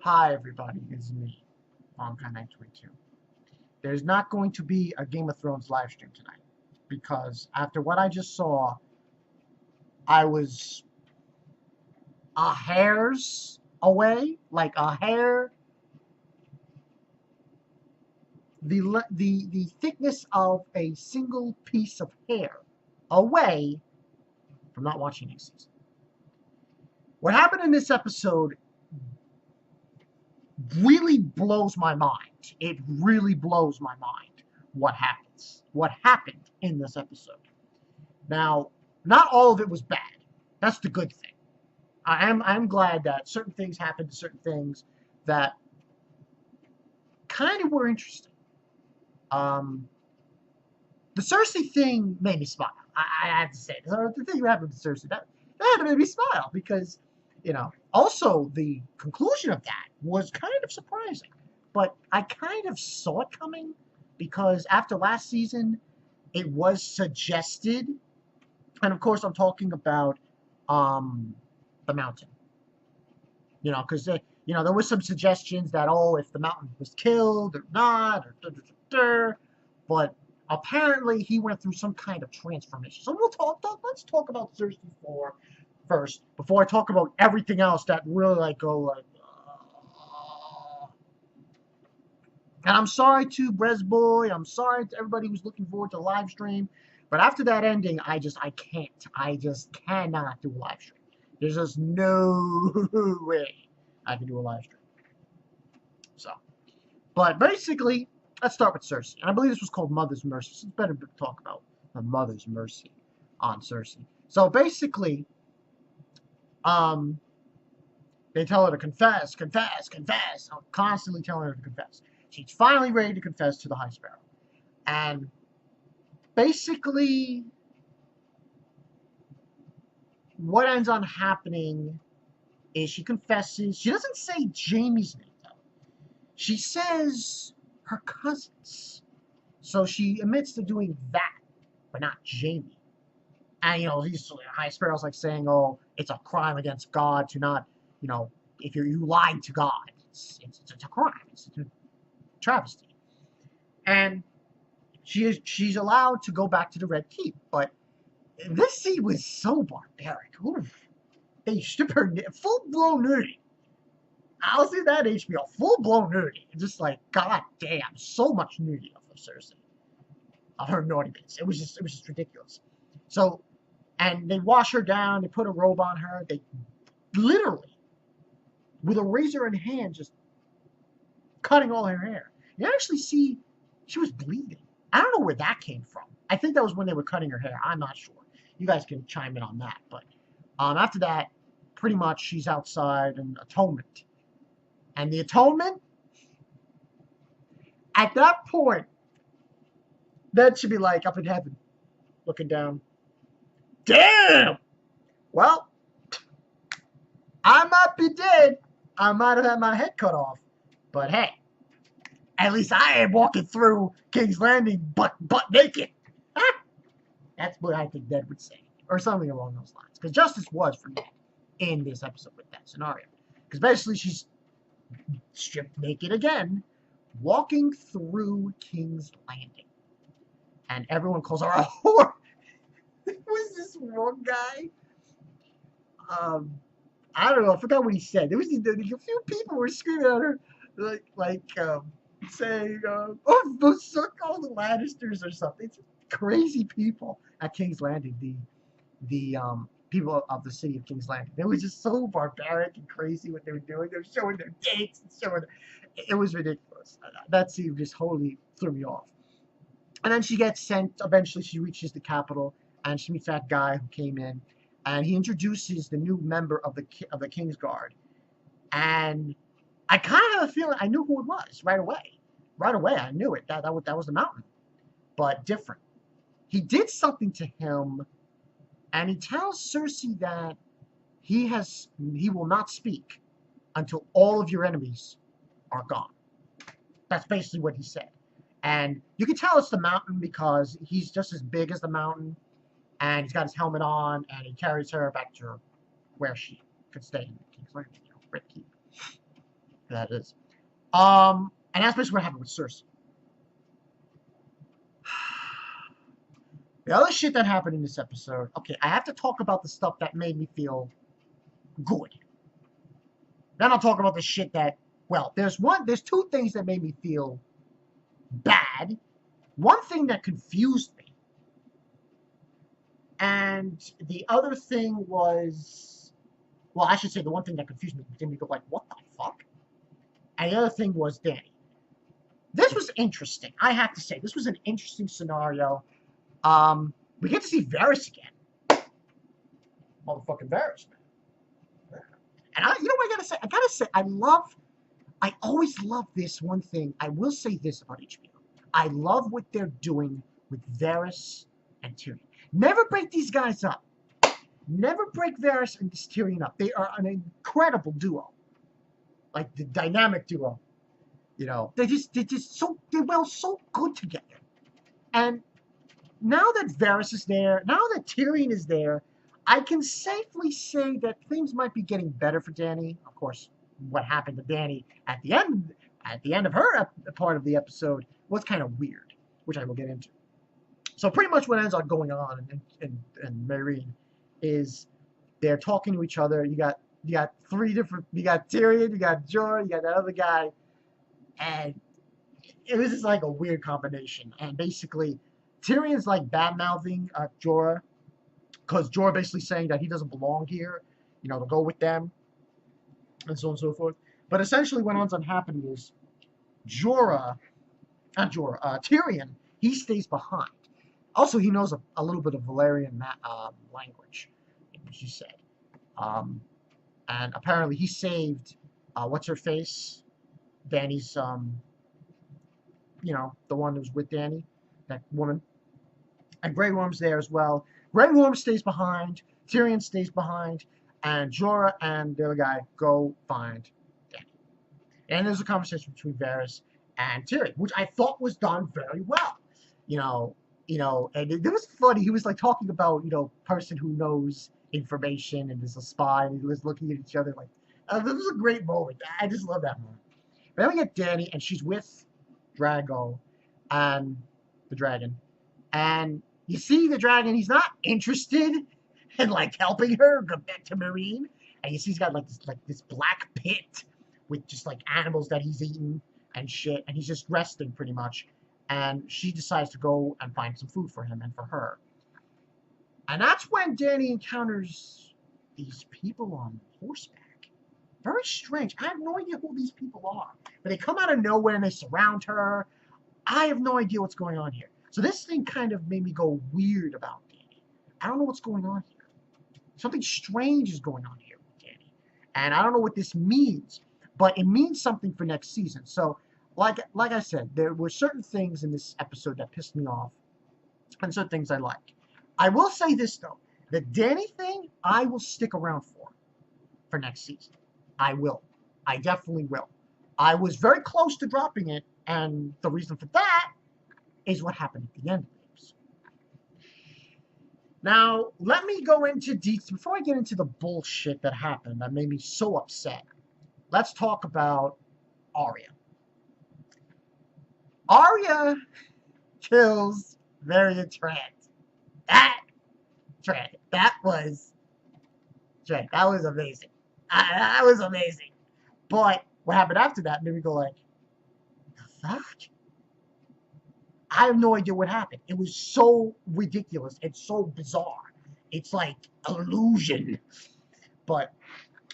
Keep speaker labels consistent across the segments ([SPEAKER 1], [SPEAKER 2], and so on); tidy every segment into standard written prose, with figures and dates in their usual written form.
[SPEAKER 1] Hi everybody, it's me, Lonkai922. There's not going to be a Game of Thrones live stream tonight because after what I just saw, I was a hair's away, like a hair, the thickness of a single piece of hair away from not watching next season. What happened in this episode really blows my mind. It really blows my mind what happened in this episode. Now, not all of it was bad. That's the good thing. I'm glad that certain things happened to certain things that kind of were interesting. The Cersei thing made me smile. I have to say, the thing that happened to Cersei that had to make me smile because, also the conclusion of that was kind of surprising, but I kind of saw it coming because after last season, it was suggested, and of course I'm talking about the mountain. Because there were some suggestions that if the mountain was killed or not, but apparently he went through some kind of transformation. So let's talk about Cersei first before I talk about everything else that really And I'm sorry to Bresboy, I'm sorry to everybody who's looking forward to the live stream, but after that ending, I just cannot do a live stream. There's just no way I can do a live stream. So, but basically, let's start with Cersei. And I believe this was called Mother's Mercy. So it's better to talk about the Mother's Mercy on Cersei. So basically, they tell her to confess. I'm constantly telling her to confess. She's finally ready to confess to the High Sparrow. And basically, what ends on happening is she confesses. She doesn't say Jaime's name, though. She says her cousins. So she admits to doing that, but not Jaime. And, High Sparrow's like saying, oh, it's a crime against God to not, if you lied to God. It's a crime. It's a travesty. And she's allowed to go back to the Red Keep. But this scene was so barbaric. Oof. They strip her full-blown nudity. I'll see that HBO. Full-blown nudity. Just like, god damn, so much nudity of Cersei. Of her naughty bits. It was just ridiculous. So, and they wash her down, they put a robe on her, they literally, with a razor in hand, just cutting all her hair. You actually see she was bleeding. I don't know where that came from. I think that was when they were cutting her hair. I'm not sure. You guys can chime in on that. But after that, pretty much she's outside in atonement. And the atonement, at that point, Ned should be like up in heaven, looking down. Damn! Well, I might be dead. I might have had my head cut off. But hey, at least I ain't walking through King's Landing butt naked. That's what I think Ned would say. Or something along those lines. Because justice was for Ned in this episode with that scenario. Because basically she's stripped naked again, walking through King's Landing. And everyone calls her a whore. Was this one guy? I don't know. I forgot what he said. There was a few people were screaming at her, saying, "Oh, those suck all the Lannisters" or something. It's crazy people at King's Landing. The people of the city of King's Landing. They were just so barbaric and crazy what they were doing. They were showing their dates and showing. It was ridiculous. That scene just totally threw me off. And then she gets sent. Eventually, she reaches the capital. And she meets that guy who came in, and he introduces the new member of the King's Guard. And I kind of have a feeling I knew who it was right away. Right away, I knew it. That was the Mountain, but different. He did something to him, and he tells Cersei that he will not speak until all of your enemies are gone. That's basically what he said. And you can tell it's the Mountain because he's just as big as the Mountain. And he's got his helmet on, and he carries her back to where she could stay in King's Landing, Red Keep. That is. And that's basically what happened with Cersei. The other shit that happened in this episode, okay, I have to talk about the stuff that made me feel good. Then I'll talk about the shit that, well, there's two things that made me feel bad. One thing that confused me. And the other thing was, well, I should say the one thing that confused me made me go like, what the fuck? And the other thing was Dany. This was interesting. I have to say, this was an interesting scenario. We get to see Varys again. Motherfucking Varys, man. And you know what I gotta say, I always love this one thing. I will say this about HBO. I love what they're doing with Varys and Tyrion. Never break these guys up. Never break Varys and Tyrion up. They are an incredible duo. Like the dynamic duo. You know, they're so good together. And now that Varys is there, now that Tyrion is there, I can safely say that things might be getting better for Dany. Of course, what happened to Dany at the end of her part of the episode was kind of weird, which I will get into. So pretty much what ends up going on in Meereen is they're talking to each other. You got Tyrion, you got Jorah, you got that other guy, and it was just like a weird combination. And basically, Tyrion's like bad-mouthing Jorah, because Jorah basically saying that he doesn't belong here, you know, to go with them, and so on and so forth. But essentially what ends up happening is Tyrion, he stays behind. Also, he knows a little bit of Valyrian language, she said. And apparently he saved, what's-her-face? Dany's, you know, the one who's with Dany, that woman. And Grey Worm's there as well. Grey Worm stays behind, Tyrion stays behind, and Jorah and the other guy go find Dany. And there's a conversation between Varys and Tyrion, which I thought was done very well. You know, and it was funny. He was like talking about, you know, person who knows information and is a spy, and he was looking at each other like, this was a great moment. I just love that moment. But then we get Dany, and she's with Drago and the dragon, and you see the dragon, he's not interested in like helping her go back to Meereen, and you see he's got like this black pit with just like animals that he's eaten and shit, and he's just resting pretty much. And she decides to go and find some food for him and for her. And that's when Dany encounters these people on horseback. Very strange. I have no idea who these people are. But they come out of nowhere and they surround her. I have no idea what's going on here. So this thing kind of made me go weird about Dany. I don't know what's going on here. Something strange is going on here with Dany. And I don't know what this means. But it means something for next season. So, like I said, there were certain things in this episode that pissed me off. And certain things I like. I will say this, though. The Dany thing, I will stick around for next season. I will. I definitely will. I was very close to dropping it, and the reason for that is what happened at the end of the episode. Now, let me go into details. Before I get into the bullshit that happened that made me so upset, let's talk about Arya. Arya kills Varian Trent. That was amazing. That was amazing. But what happened after that made me go like, the fuck? I have no idea what happened. It was so ridiculous and so bizarre. It's like an illusion. But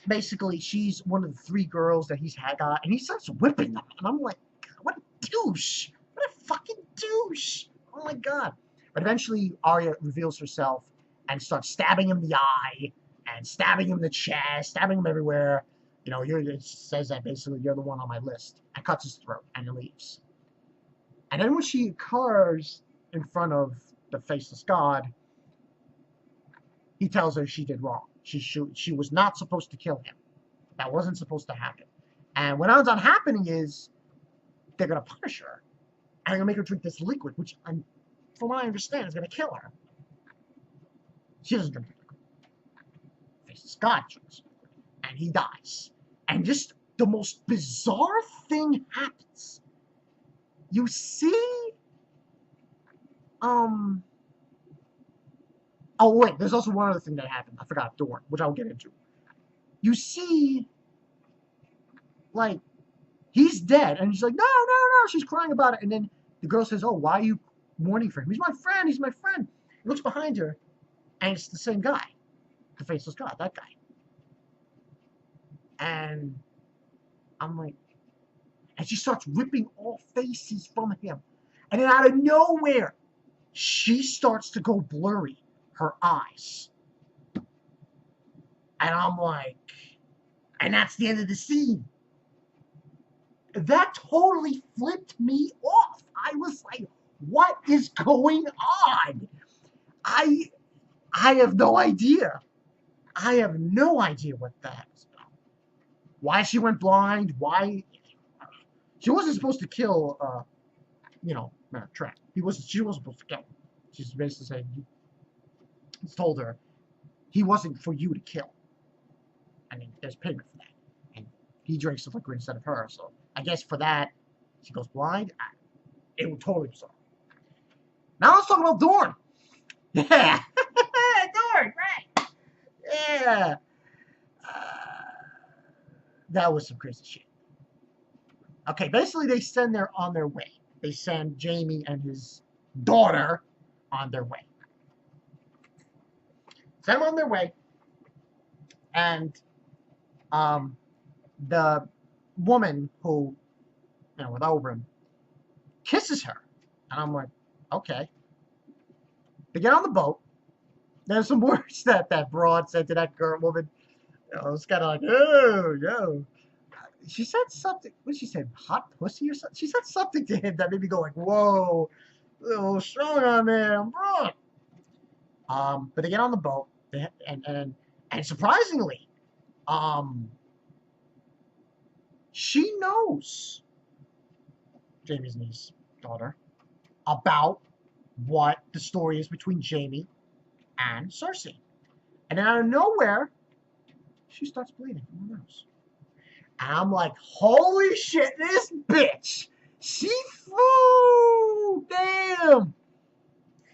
[SPEAKER 1] basically, she's one of the 3 girls that he's had, and he starts whipping them. And I'm like, what a douche. What a fucking douche. Oh my god. But eventually, Arya reveals herself and starts stabbing him in the eye, and stabbing him in the chest, stabbing him everywhere. You know, it says that basically you're the one on my list. And cuts his throat, and he leaves. And then when she occurs in front of the faceless god, he tells her she did wrong. She was not supposed to kill him. That wasn't supposed to happen. And what ends up happening is they're going to punish her. And they're going to make her drink this liquid, which, from what I understand, is going to kill her. She doesn't drink the liquid. Faceless god drinks the liquid. And he dies. And just the most bizarre thing happens. You see, oh wait, there's also one other thing that happened. I forgot, Dorne, which I'll get into. You see, like, he's dead, and she's like, no, no, no, she's crying about it, and then the girl says, oh, why are you mourning for him? He's my friend, he's my friend. He looks behind her, and it's the same guy, the faceless god, that guy. And I'm like, and she starts ripping all faces from him. And then out of nowhere, she starts to go blurry, her eyes. And I'm like, and that's the end of the scene. That totally flipped me off. I was like, what is going on? I have no idea. I have no idea what that is about. Why she went blind, why... She wasn't supposed to kill, Trent. She wasn't supposed to kill him. She's basically saying, he told her, he wasn't for you to kill. I mean, there's payment for that. And he drinks the liquor instead of her, so I guess for that, she goes blind. It would totally be so. Now let's talk about Dorne. Yeah. Dorne, right. Yeah. That was some crazy shit. Okay, basically they send them on their way. They send Jaime and his daughter on their way. Send them on their way. And the woman who, with Oberyn, kisses her. And I'm like, okay. They get on the boat. There's some words that broad said to that woman. It's kind of like, oh, yo. She said something. What did she say? Hot pussy or something? She said something to him that made me go like, whoa, a little strong on there, broad. But they get on the boat, and surprisingly, she knows, Jaime's niece, daughter, about what the story is between Jaime and Cersei. And then out of nowhere, she starts bleeding from her nose. And I'm like, holy shit, this bitch! She flew! Damn!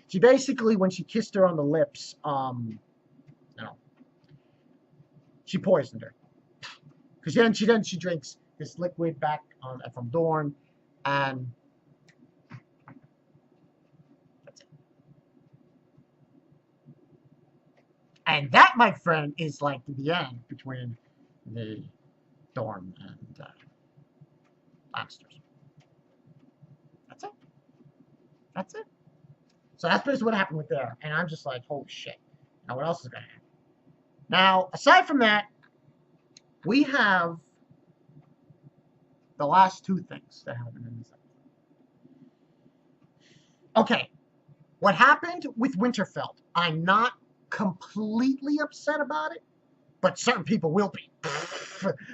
[SPEAKER 1] She basically, when she kissed her on the lips, she poisoned her. Because then she drinks this liquid back from Dorne, and that's it. And that, my friend, is like the end between the Dorne and Lannisters. That's it. That's it. So that's basically what happened with there. And I'm just like, holy shit. Now what else is going to happen? Now, aside from that, we have the last two things that happened in this episode. Okay. What happened with Winterfell, I'm not completely upset about it, but certain people will be.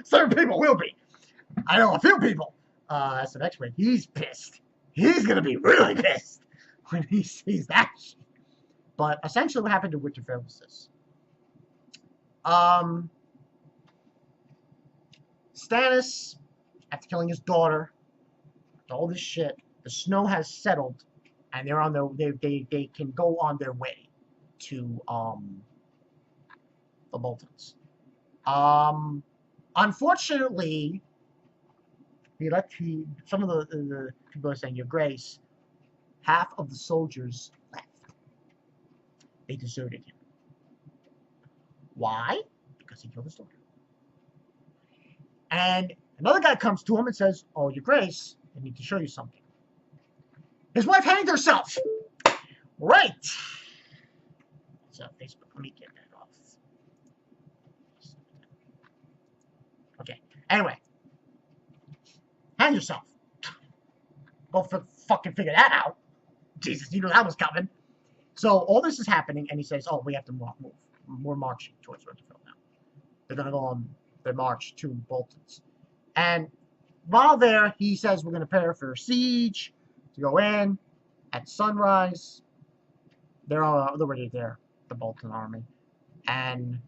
[SPEAKER 1] Certain people will be. I know a few people. As an X-Ray, he's pissed. He's going to be really pissed when he sees that shit. But essentially what happened to Winterfell was this. Stannis, after killing his daughter, after all this shit, the snow has settled, and they're on they can go on their way to the Boltons. Unfortunately, some of the people are saying, Your Grace, half of the soldiers left. They deserted him. Why? Because he killed his daughter. And another guy comes to him and says, oh, Your Grace, I need to show you something. His wife hanged herself. Right. So Facebook, let me get that off. Okay. Anyway. Hang yourself. Go fucking figure that out. Jesus, you knew that was coming. So all this is happening, and he says, oh, we have to move. We're marching towards Winterfell now. They're going to go on their march to Bolton's. And while there, he says, we're going to prepare for a siege to go in at sunrise. They're already there, the Bolton army. And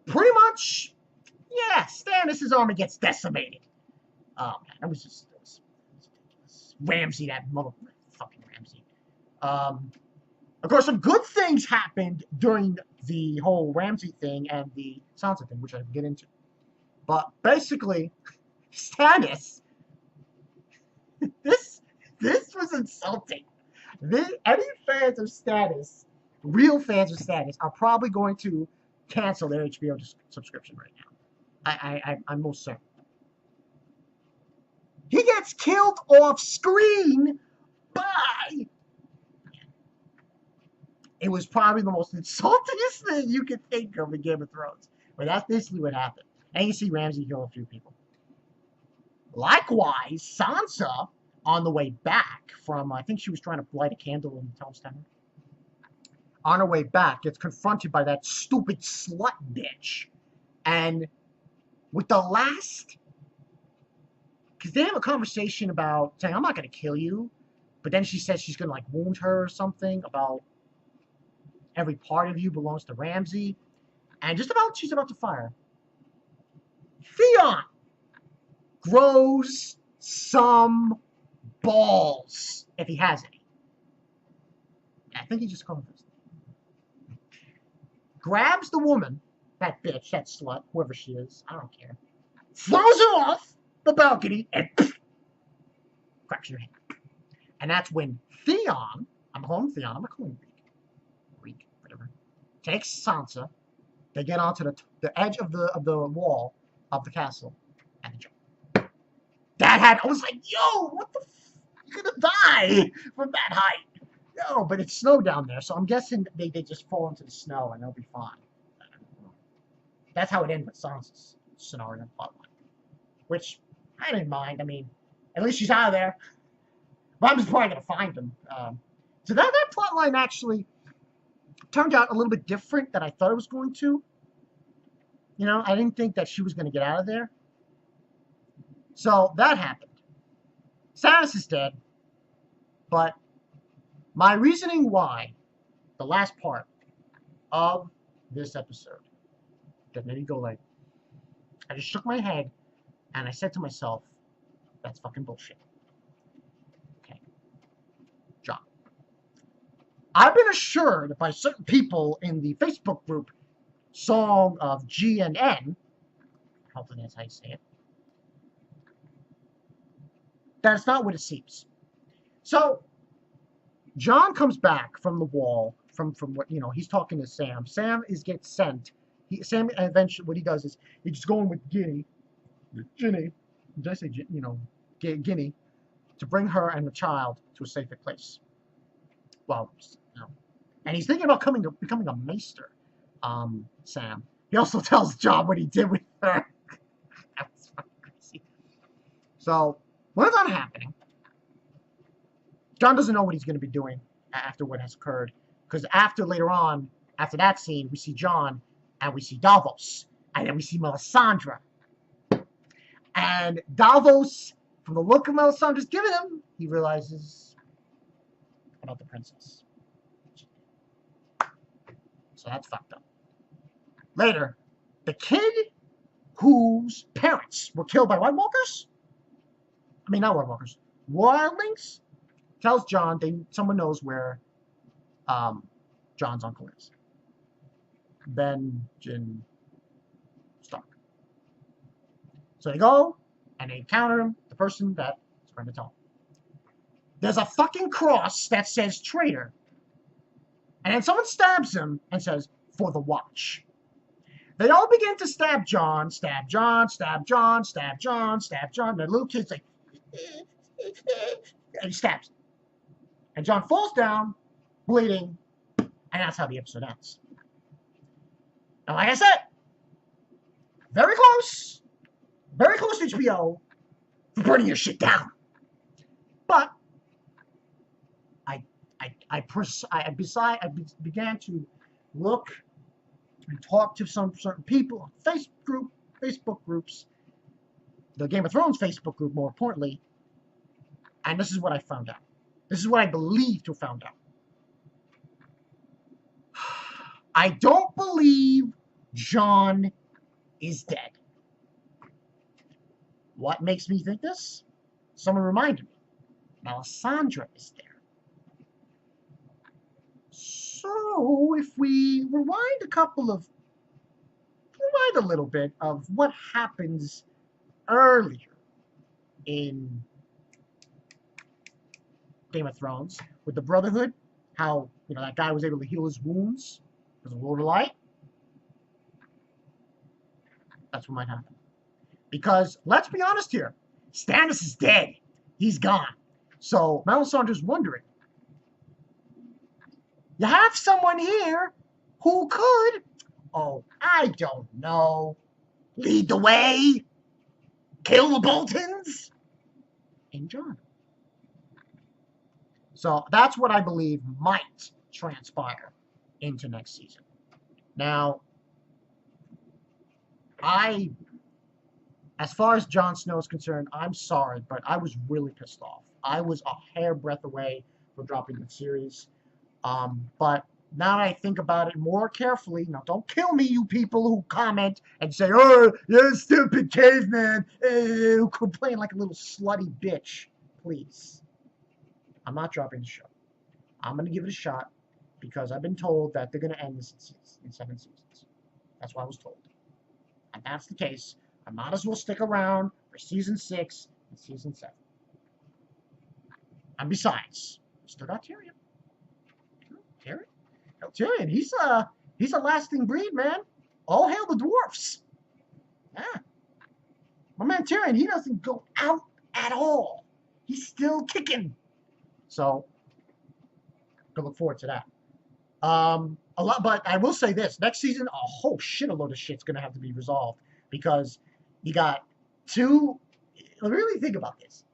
[SPEAKER 1] pretty much Yeah, Stannis' army gets decimated. Oh man, that was ridiculous. Ramsay, that motherfucking Ramsay. Of course, some good things happened during the whole Ramsay thing and the Sansa thing, which I can get into. But basically, Stannis, this was insulting. Any fans of Stannis, real fans of Stannis, are probably going to cancel their HBO subscription right now. I'm most certain. He gets killed off screen by. It was probably the most insultingest thing you could think of in Game of Thrones. But that's basically what happened. And you see Ramsay kill a few people. Likewise, Sansa, on the way back from, I think she was trying to light a candle in the Tom's Tower. On her way back, gets confronted by that stupid slut bitch. And with the last... Because they have a conversation about saying, I'm not going to kill you. But then she says she's going to, like, wound her or something about every part of you belongs to Ramsay. And just about, she's about to fire. Theon grows some balls, if he has any. I think he just called this. Grabs the woman, that bitch, that slut, whoever she is, I don't care. Throws her off the balcony and cracks her head. And that's when Theon, I'm calling Theon, I'm not calling him Greek, whatever, takes Sansa. They get onto the edge of the wall of the castle and they jump. I was like, yo, what the f? You're gonna die from that height. No, but it's snow down there, so I'm guessing they just fall into the snow and they'll be fine. That's how it ended with Sansa's scenario and plotline. Which, I didn't mind. I mean, at least she's out of there. But I'm just probably gonna find them. So that plotline actually turned out a little bit different than I thought it was going to. You know, I didn't think that she was gonna get out of there. So that happened. Stannis is dead. But my reasoning why the last part of this episode that made me go like, I just shook my head and I said to myself, that's fucking bullshit. Okay. John. I've been assured by certain people in the Facebook group Song of G and N, hopefully that's how you say it, that it's not what it seems. So John comes back from the wall, from what, you know, he's talking to Sam. Sam gets sent. Sam eventually, what he does is he's just going with Ginny, did I say, you know, Ginny, to bring her and the child to a safer place. Well, you know, and he's thinking about becoming a maester. Sam. He also tells John what he did with her. That was fucking crazy. So what's not happening? John doesn't know what he's going to be doing after what has occurred. Because later on, after that scene, we see John and we see Davos. And then we see Melisandre. And Davos, from the look of Melisandre's giving him, he realizes about the princess. So that's fucked up. Later, the kid whose parents were killed by White Walkers? I mean, not White Walkers. Wildlings? Tells John someone knows where John's uncle is. Benjen Stark. So they go and they encounter him, the person that is trying to tell him. There's a fucking cross that says traitor. And then someone stabs him and says, for the watch. They all begin to stab John, stab John, stab John, stab John, stab John. The little kid's like, and he stabs him. And John falls down, bleeding, and that's how the episode ends. And like I said, very close to HBO for burning your shit down. But I began to look and talk to some certain people on Facebook groups, the Game of Thrones Facebook group, more importantly, and this is what I found out. This is what I believe to have found out. I don't believe Jon is dead. What makes me think this? Someone reminded me. Melisandre is there. So, if we rewind a little bit of what happens earlier in Game of Thrones with the Brotherhood, how that guy was able to heal his wounds because of Lord of Light. That's what might happen. Because let's be honest here, Stannis is dead. He's gone. So Melisandre's wondering, you have someone here who could, oh, I don't know, lead the way, kill the Boltons, and Jon. So that's what I believe might transpire into next season. Now, as far as Jon Snow is concerned, I'm sorry, but I was really pissed off. I was a hairbreadth away from dropping the series. But now that I think about it more carefully, now don't kill me, you people who comment and say, oh, you're a stupid caveman, who complain like a little slutty bitch. Please. I'm not dropping the show. I'm going to give it a shot because I've been told that they're going to end this in 7 seasons. That's what I was told. And that's the case. I might as well stick around for season 6 and season 7. And besides, we still got Tyrion. Tyrion, he's a lasting breed, man. All hail the dwarfs. Yeah. My man Tyrion, he doesn't go out at all. He's still kicking. So, I look forward to that. A lot, but I will say this: next season, a whole shitload of shit's gonna have to be resolved because you got two. Really think about this.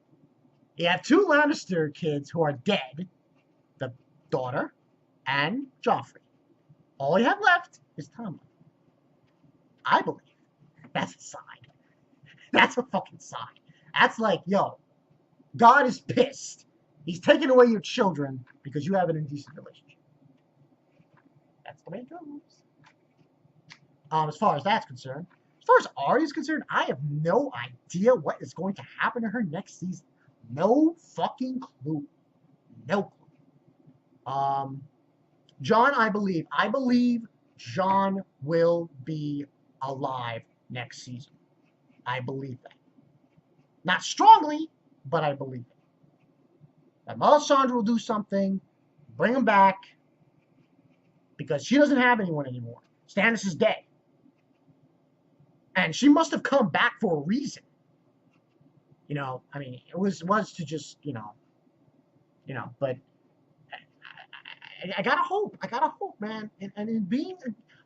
[SPEAKER 1] You have 2 Lannister kids who are dead, the daughter and Joffrey. All you have left is Tommen. I believe that's a sign. That's a fucking sign. That's like, yo, God is pissed. He's taking away your children because you have an indecent relationship. That's the way it goes. As far as that's concerned. As far as Arya is concerned, I have no idea what is going to happen to her next season. No fucking clue. No clue. Jon, I believe Jon will be alive next season. I believe that. Not strongly, but I believe it. That Melisandre will do something, bring him back, because she doesn't have anyone anymore. Stannis is dead. And she must have come back for a reason. I mean, it was to just, but I gotta hope. I gotta hope, man. And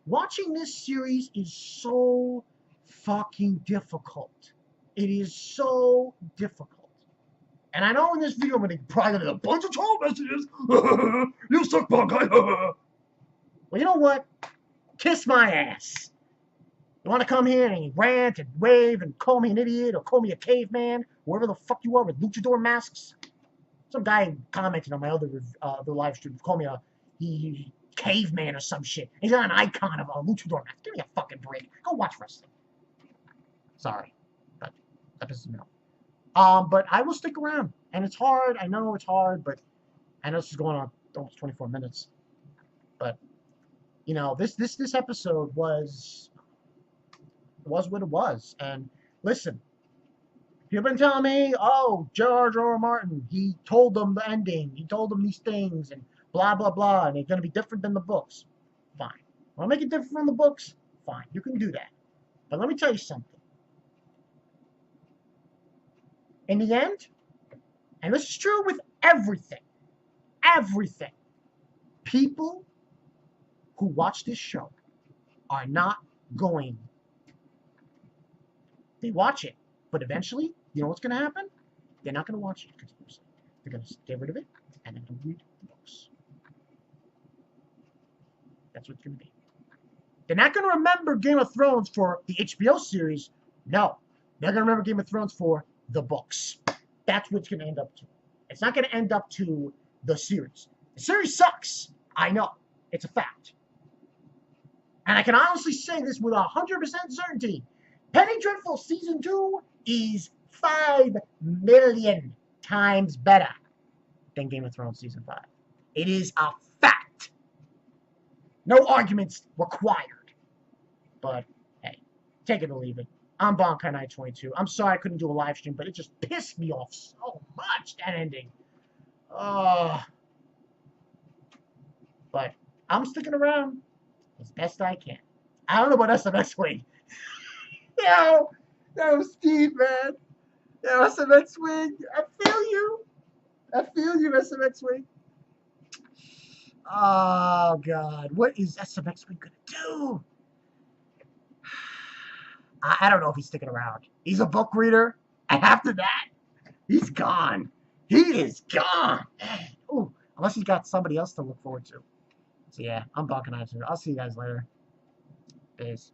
[SPEAKER 1] watching this series is so fucking difficult. It is so difficult. And I know in this video I'm going to probably get a bunch of troll messages. You suck, guy. Well, you know what? Kiss my ass. You want to come here and rant and wave and call me an idiot or call me a caveman, whoever the fuck you are with luchador masks? Some guy commented on my other live stream, called me a caveman or some shit. He's got an icon of a luchador mask. Give me a fucking break. Go watch wrestling. Sorry, but that pisses me off. But I will stick around, and it's hard. I know it's hard, but I know this is going on almost 24 minutes. But this episode was what it was. And listen, you've been telling me, oh, George R. R. Martin, he told them the ending, he told them these things, and blah blah blah, and they're going to be different than the books. Fine. Want to make it different from the books? Fine, you can do that. But let me tell you something. In the end, and this is true with everything, people who watch this show are not going. They watch it, but eventually, you know what's going to happen? They're not going to watch it continuously. They're going to get rid of it, and they're going to read the books. That's what it's going to be. They're not going to remember Game of Thrones for the HBO series. No. They're going to remember Game of Thrones for the books. That's what it's going to end up to. It's not going to end up to the series. The series sucks. I know. It's a fact. And I can honestly say this with 100% certainty. Penny Dreadful Season 2 is 5 million times better than Game of Thrones Season 5. It is a fact. No arguments required. But, hey, take it or leave it. I'm Bonkai Knight 22. I'm sorry I couldn't do a live stream, but it just pissed me off so much, that ending. But I'm sticking around as best I can. I don't know about SMX Wing. Yo, Steve, man. Yo, SMX Wing. I feel you, SMX Wing. Oh, God. What is SMX Wing going to do? I don't know if he's sticking around. He's a book reader. And after that, he's gone. He is gone. Ooh, unless he's got somebody else to look forward to. So, yeah, I'm Bonkai Knight. I'll see you guys later. Peace.